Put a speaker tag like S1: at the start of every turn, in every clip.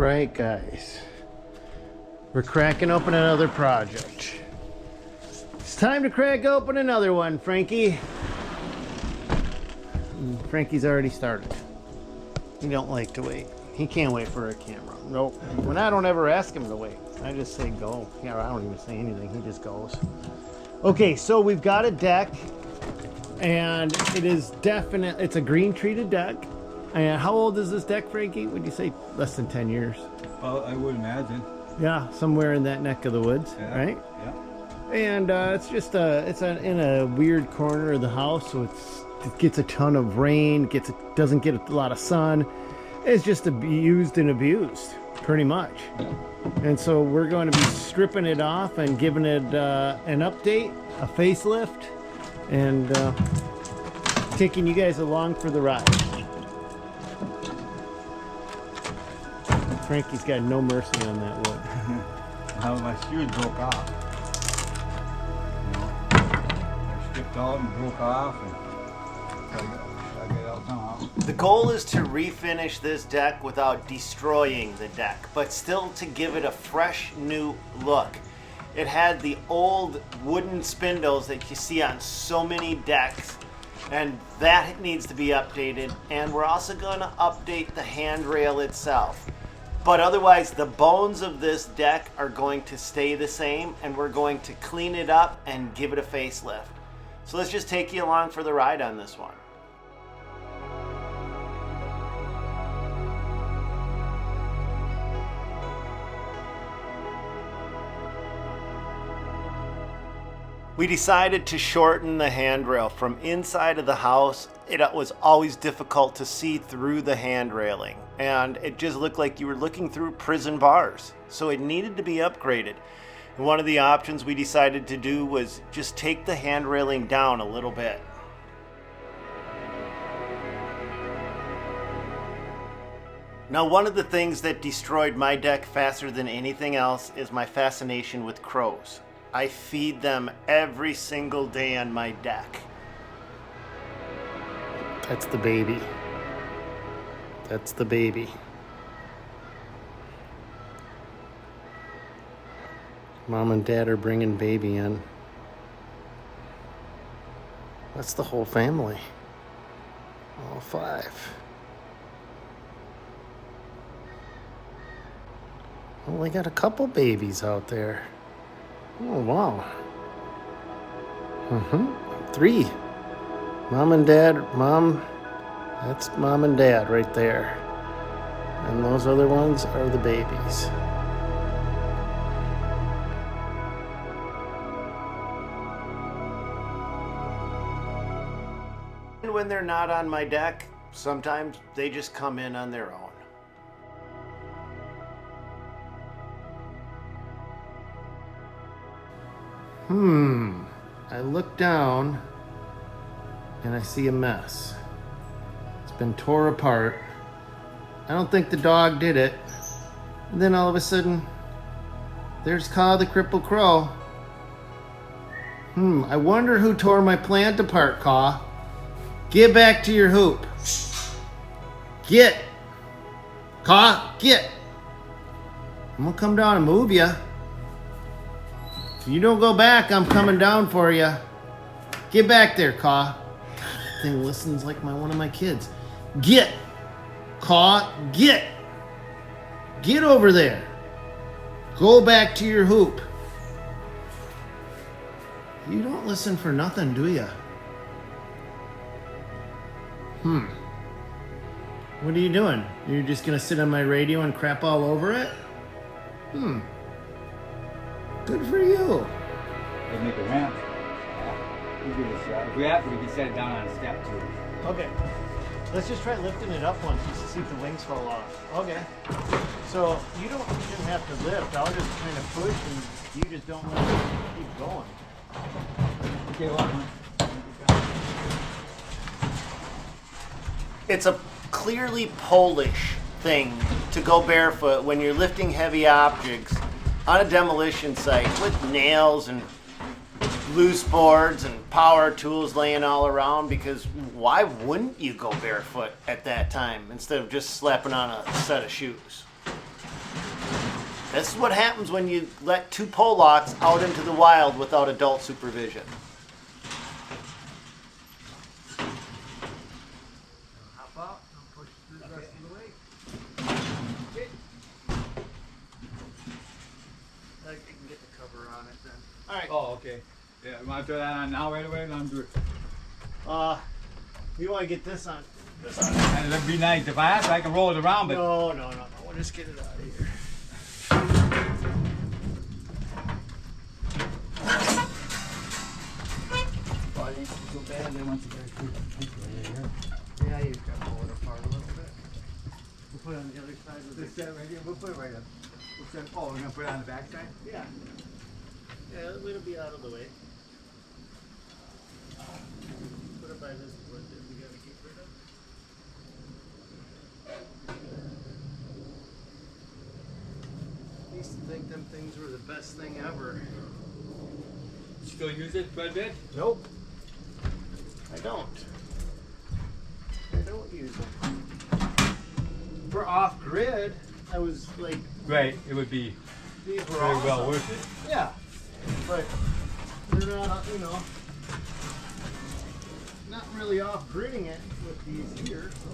S1: right, guys. We're cracking open another project. It's time to crack open another one, Frankie. Frankie's already started. He don't like to wait. He can't wait for a camera. Nope. When I don't ever ask him to wait. I just say go. Yeah, I don't even say anything. He just goes. Okay, so we've got a deck. And it is definite. It's a green treated deck. And how old is this deck, Frankie? Would you say less than 10 years?
S2: Well, I would imagine.
S1: Yeah, somewhere in that neck of the woods,
S2: Yeah,
S1: right?
S2: Yeah.
S1: And it's just in a weird corner of the house, so it gets a ton of rain, doesn't get a lot of sun. It's just used and abused, pretty much. And so we're going to be stripping it off and giving it an update, a facelift, and taking you guys along for the ride. Frankie's got no mercy on that wood.
S2: Now my shoes broke off. You know, I stripped out and broke off, and I get it out somehow.
S1: The goal is to refinish this deck without destroying the deck, but still to give it a fresh new look. It had the old wooden spindles that you see on so many decks, and that needs to be updated. And we're also going to update the handrail itself. But otherwise, the bones of this deck are going to stay the same, and we're going to clean it up and give it a facelift. So let's just take you along for the ride on this one. We decided to shorten the handrail from inside of the house. It was always difficult to see through the hand railing, and it just looked like you were looking through prison bars. So it needed to be upgraded. And one of the options we decided to do was just take the hand railing down a little bit. Now, one of the things that destroyed my deck faster than anything else is my fascination with crows. I feed them every single day on my deck. That's the baby. That's the baby. Mom and Dad are bringing baby in. That's the whole family. All 5. Well, we got a couple babies out there. Oh, wow. 3. Mom and Dad. That's Mom and Dad right there. And those other ones are the babies. And when they're not on my deck, sometimes they just come in on their own. I look down and I see a mess. It's been tore apart. I don't think the dog did it. And then all of a sudden, there's Ka the crippled crow. I wonder who tore my plant apart, Ka. Get back to your hoop. Get. Ka, get. I'm gonna come down and move ya. If you don't go back, I'm coming down for you. Get back there, Ka. That thing listens like one of my kids. Get. Ka, get. Get over there. Go back to your hoop. You don't listen for nothing, do ya? What are you doing? You're just gonna sit on my radio and crap all over it? Good for you.
S2: They make a ramp. Yeah. We'll give it a shot. If we have to, we can set it down on a step too.
S1: Okay. Let's just try lifting it up once just to see if the wings fall off. Okay. So you shouldn't have to lift. I'll just kind of push and you just don't let it keep going.
S2: Okay, well,
S1: It's a clearly Polish thing to go barefoot when you're lifting heavy objects on a demolition site with nails and loose boards and power tools laying all around, because why wouldn't you go barefoot at that time instead of just slapping on a set of shoes? This is what happens when you let two Polacks out into the wild without adult supervision.
S2: Hop out and push the rest of the way.
S1: I can get the cover on it then. All right.
S2: Oh, okay. Yeah, you want to throw that on now right away? And I'm doing.
S1: You want to get this on?
S2: And it'd be nice if I have to, I can roll it around, but.
S1: No. We'll just get it out of here.
S2: Well, it ain't so bad then once you guys put it here.
S1: Yeah, you've got to pull it apart a little bit. We'll put it on the other side of
S2: This set right here, we'll put it right up. Oh, we're gonna put it on the back side?
S1: Yeah. Yeah, it'll be out of the way. Put it by this wood that we gotta get rid of. I used to think them things were the best thing ever.
S2: You still use it quite a bit?
S1: Nope. I don't use them. For off-grid, I was like,
S2: Right, it would be
S1: these were
S2: very
S1: awesome.
S2: well worth it.
S1: Yeah, but they're not, not really off-gridding it with these here, so.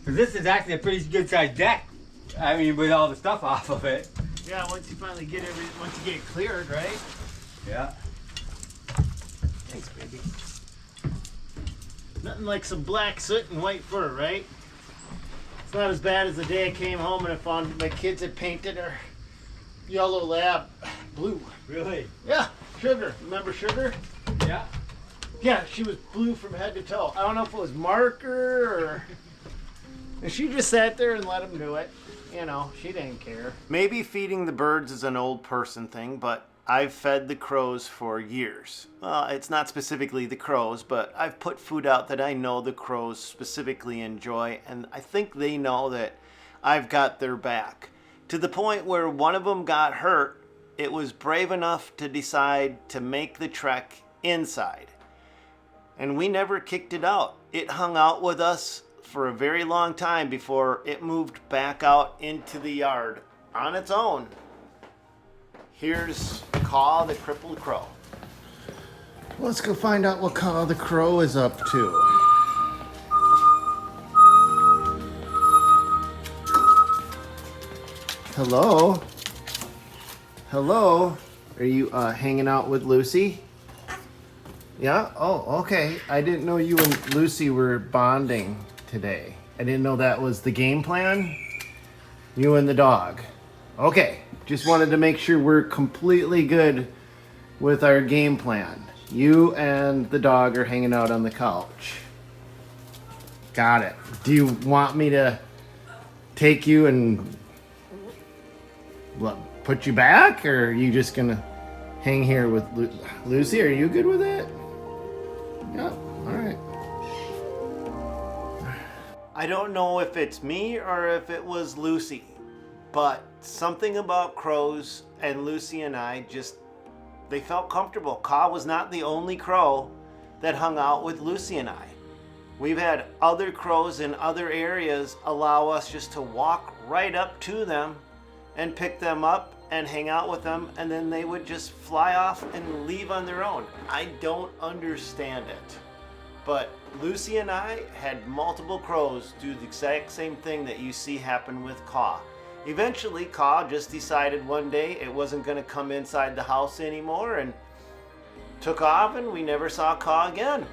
S2: Because this is actually a pretty good sized deck. I mean, with all the stuff off of it.
S1: Yeah, once you finally get once you get it cleared, right?
S2: Yeah.
S1: Thanks, baby. Nothing like some black soot and white fur, right? It's not as bad as the day I came home and I found my kids had painted her yellow lab blue.
S2: Really?
S1: Yeah, Sugar. Remember Sugar?
S2: Yeah.
S1: Yeah, she was blue from head to toe. I don't know if it was marker or... And she just sat there and let him do it. She didn't care. Maybe feeding the birds is an old person thing, but I've fed the crows for years. Well, it's not specifically the crows, but I've put food out that I know the crows specifically enjoy, and I think they know that I've got their back. To the point where one of them got hurt, it was brave enough to decide to make the trek inside. And we never kicked it out. It hung out with us for a very long time before it moved back out into the yard on its own. Here's Caw the crippled crow. Let's go find out what Caw the crow is up to. Hello? Hello? Are you hanging out with Lucy? Yeah? Oh, okay. I didn't know you and Lucy were bonding today. I didn't know that was the game plan. You and the dog. Okay. Just wanted to make sure we're completely good with our game plan. You and the dog are hanging out on the couch. Got it. Do you want me to take you and put you back, or are you just gonna hang here with Lucy? Are you good with it? Yeah, all right. I don't know if it's me or if it was Lucy, but something about crows and Lucy and I they felt comfortable. Caw was not the only crow that hung out with Lucy and I. We've had other crows in other areas allow us just to walk right up to them and pick them up and hang out with them, and then they would just fly off and leave on their own. I don't understand it. But Lucy and I had multiple crows do the exact same thing that you see happen with Caw. Eventually, Caw just decided one day it wasn't going to come inside the house anymore and took off, and we never saw Caw again.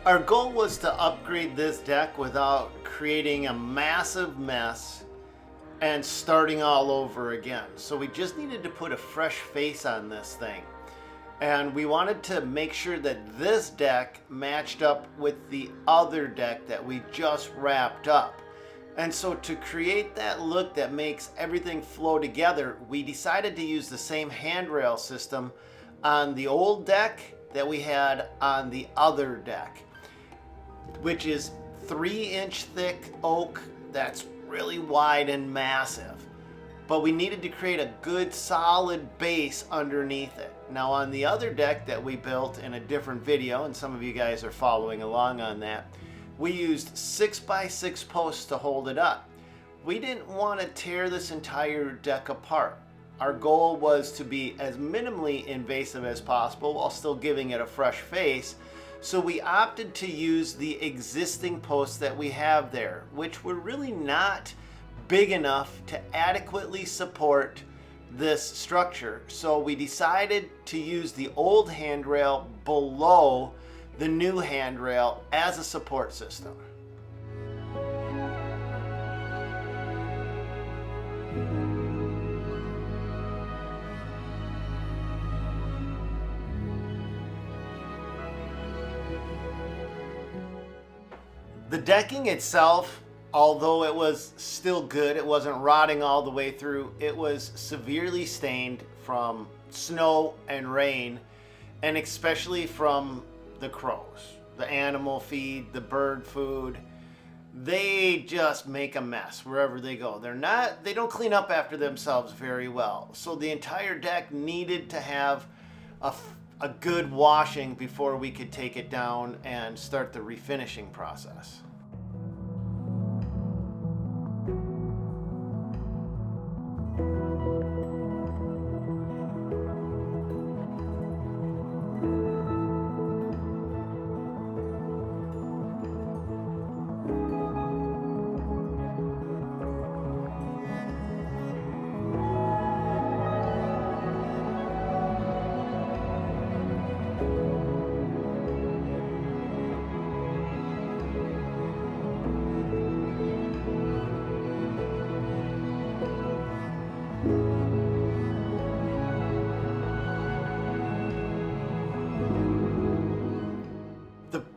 S1: Our goal was to upgrade this deck without creating a massive mess and starting all over again. So we just needed to put a fresh face on this thing. And we wanted to make sure that this deck matched up with the other deck that we just wrapped up. And so to create that look that makes everything flow together, we decided to use the same handrail system on the old deck that we had on the other deck, which is 3-inch thick oak that's really wide and massive. But we needed to create a good solid base underneath it. Now on the other deck that we built in a different video, and some of you guys are following along on that, we used 6x6 posts to hold it up. We didn't want to tear this entire deck apart. Our goal was to be as minimally invasive as possible while still giving it a fresh face. So we opted to use the existing posts that we have there, which were really not big enough to adequately support this structure. So we decided to use the old handrail below the new handrail as a support system. The decking itself, although it was still good, it wasn't rotting all the way through, it was severely stained from snow and rain, and especially from the crows. The animal feed, the bird food, they just make a mess wherever they go. They don't clean up after themselves very well. So the entire deck needed to have a good washing before we could take it down and start the refinishing process.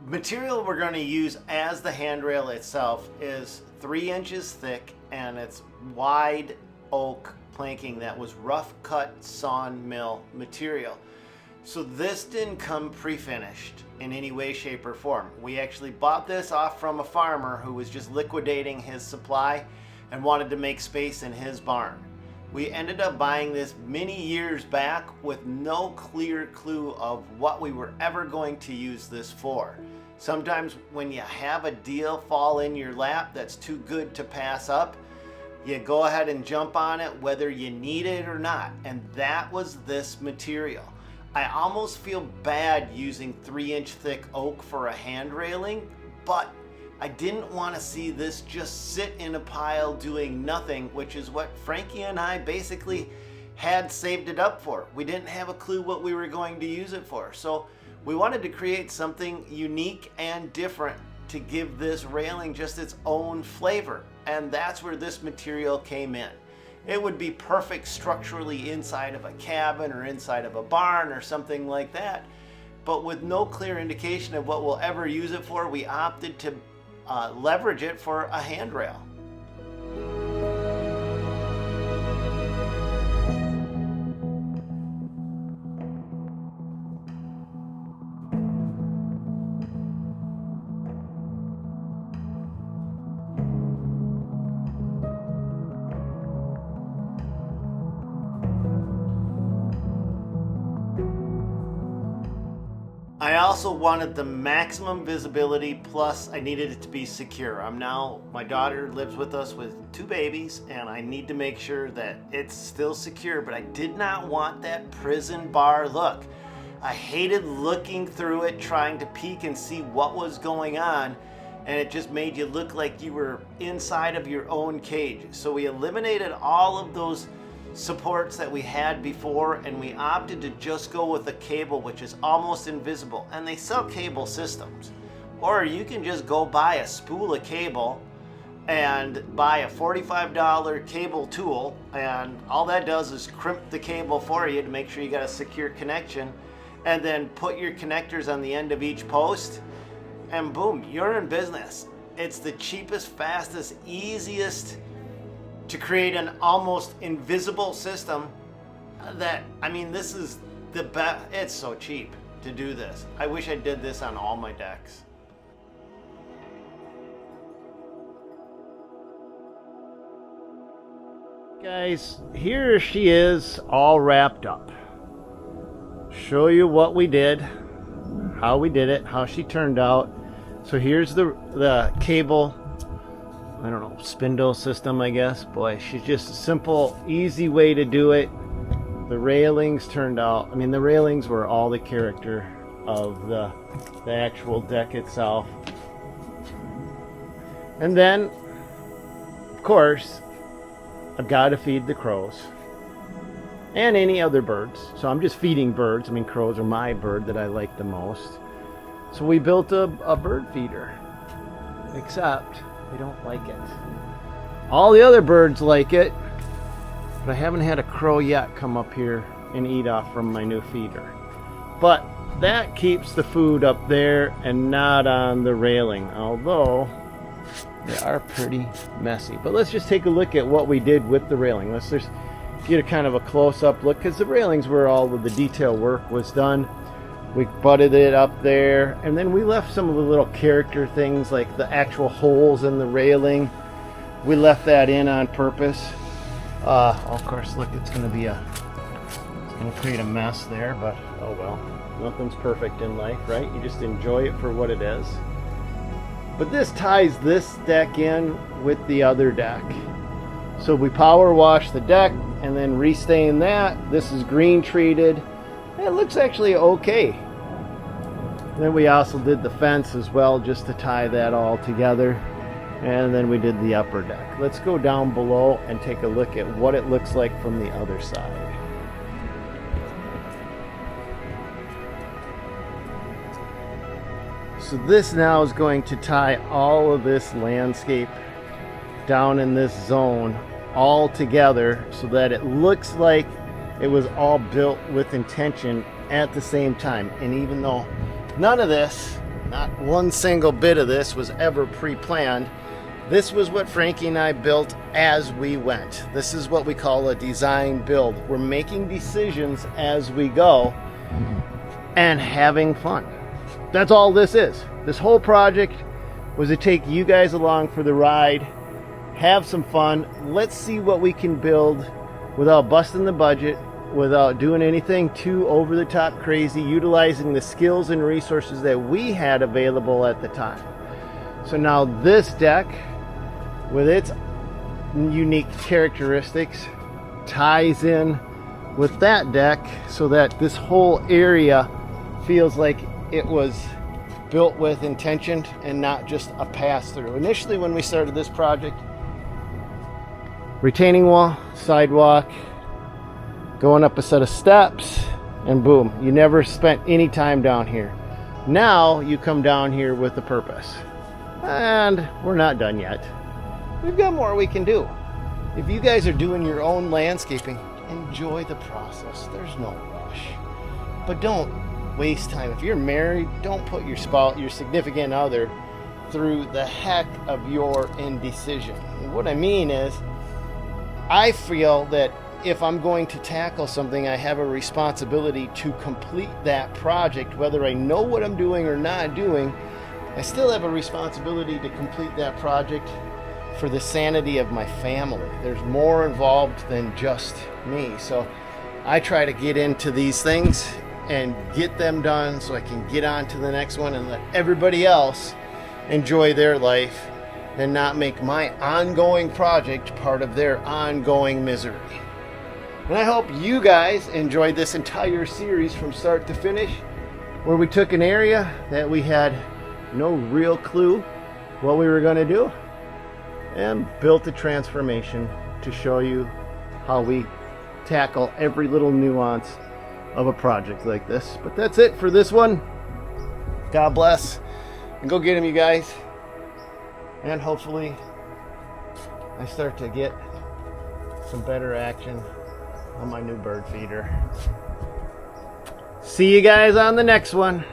S1: Material we're going to use as the handrail itself is 3 inches thick, and it's wide oak planking that was rough cut sawn mill material. So this didn't come pre-finished in any way, shape, or form. We actually bought this off from a farmer who was just liquidating his supply and wanted to make space in his barn. We ended up buying this many years back with no clear clue of what we were ever going to use this for. Sometimes when you have a deal fall in your lap that's too good to pass up, you go ahead and jump on it whether you need it or not. And that was this material. I almost feel bad using 3-inch thick oak for a hand railing, but I didn't want to see this just sit in a pile doing nothing, which is what Frankie and I basically had saved it up for. We didn't have a clue what we were going to use it for. So we wanted to create something unique and different to give this railing just its own flavor. And that's where this material came in. It would be perfect structurally inside of a cabin or inside of a barn or something like that. But with no clear indication of what we'll ever use it for, we opted to leverage it for a handrail. I also wanted the maximum visibility, plus I needed it to be secure. My daughter lives with us with 2 babies, and I need to make sure that it's still secure, but I did not want that prison bar look. I hated looking through it, trying to peek and see what was going on, and it just made you look like you were inside of your own cage. So we eliminated all of those supports that we had before, and we opted to just go with a cable which is almost invisible. And they sell cable systems, or you can just go buy a spool of cable and buy a $45 cable tool, and all that does is crimp the cable for you to make sure you got a secure connection, and then put your connectors on the end of each post, and boom, you're in business. It's the cheapest, fastest, easiest to create an almost invisible system that, I mean, this is the best. It's so cheap to do this. I wish I did this on all my decks. Guys, here she is all wrapped up. Show you what we did, how we did it, how she turned out. So here's the cable, I don't know, spindle system, I guess. Boy, she's just a simple, easy way to do it. The railings turned out, I mean, the railings were all the character of the actual deck itself. And then, of course, I've got to feed the crows and any other birds. So I'm just feeding birds. I mean, crows are my bird that I like the most. So we built a bird feeder, except they don't like it. All the other birds like it, but I haven't had a crow yet come up here and eat off from my new feeder. But that keeps the food up there and not on the railing, although they are pretty messy. But let's just take a look at what we did with the railing. Let's just get a kind of a close-up look, because the railings where all of the detail work was done. We butted it up there, and then we left some of the little character things like the actual holes in the railing. We left that in on purpose. Of course, look, it's going to create a mess there, but oh well. Nothing's perfect in life, right? You just enjoy it for what it is. But this ties this deck in with the other deck. So we power wash the deck and then restain that. This is green treated. It looks actually okay. And then we also did the fence as well, just to tie that all together. And then we did the upper deck. Let's go down below and take a look at what it looks like from the other side. So this now is going to tie all of this landscape down in this zone all together so that it looks like it was all built with intention at the same time. And even though none of this, not one single bit of this, was ever pre-planned, this was what Frankie and I built as we went. This is what we call a design build. We're making decisions as we go and having fun. That's all this is. This whole project was to take you guys along for the ride, have some fun. Let's see what we can build without busting the budget, without doing anything too over the top crazy, utilizing the skills and resources that we had available at the time. So now this deck, with its unique characteristics, ties in with that deck so that this whole area feels like it was built with intention and not just a pass-through. Initially, when we started this project, retaining wall, sidewalk, going up a set of steps, and boom, you never spent any time down here. Now you come down here with a purpose. And we're not done yet. We've got more we can do. If you guys are doing your own landscaping, enjoy the process. There's no rush. But don't waste time. If you're married, don't put your spouse, your significant other, through the heck of your indecision. And what I mean is, I feel that if I'm going to tackle something, I have a responsibility to complete that project. Whether I know what I'm doing or not doing, I still have a responsibility to complete that project for the sanity of my family. There's more involved than just me. So I try to get into these things and get them done so I can get on to the next one and let everybody else enjoy their life and not make my ongoing project part of their ongoing misery. And I hope you guys enjoyed this entire series from start to finish, where we took an area that we had no real clue what we were going to do and built a transformation to show you how we tackle every little nuance of a project like this. But that's it for this one. God bless, and go get them, you guys. And hopefully I start to get some better action on my new bird feeder. See you guys on the next one.